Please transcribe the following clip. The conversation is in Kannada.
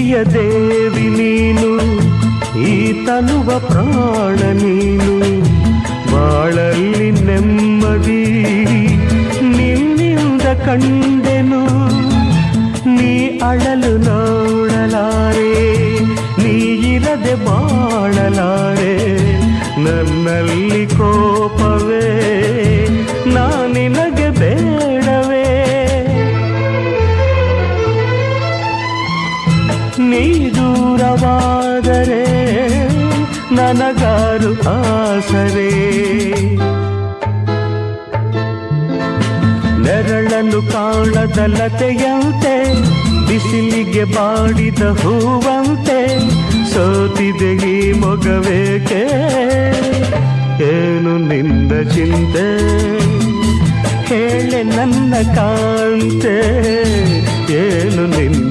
ಪ್ರೀತಿಯ ದೇವಿ ನೀನು, ಈ ತನುವ ಪ್ರಾಣ ನೀನು, ಬಾಳಲ್ಲಿ ನೆಮ್ಮದಿ ನಿನ್ನಿಂದ ಕಂಡೆನು. ನೀ ಅಳಲು ನೋಡಲಾರೆ, ನೀ ಇರದೆ ಬಾಳಲಾರೆ, ನನ್ನಲ್ಲಿ ಕೋಪವೇ ನಿನಗೆ ಬೇಡವೇ. ನೀ ದೂರವಾದರೆ ನನಗಾರು ಆಸರೆ, ನೆರಳನ್ನು ಕಾಣದ ಲತೆಯಂತೆ, ಬಿಸಿಲಿಗೆ ಬಾಡಿದ ಹೂವಂತೆ, ಸೋತಿದೆ ಈ ಮೊಗವೇಕೆ, ಏನು ನಿಂದ ಚಿಂತೆ, ಹೇಳೆ ನನ್ನ ಕಾಂತೆ, ಏನು ನಿಂದ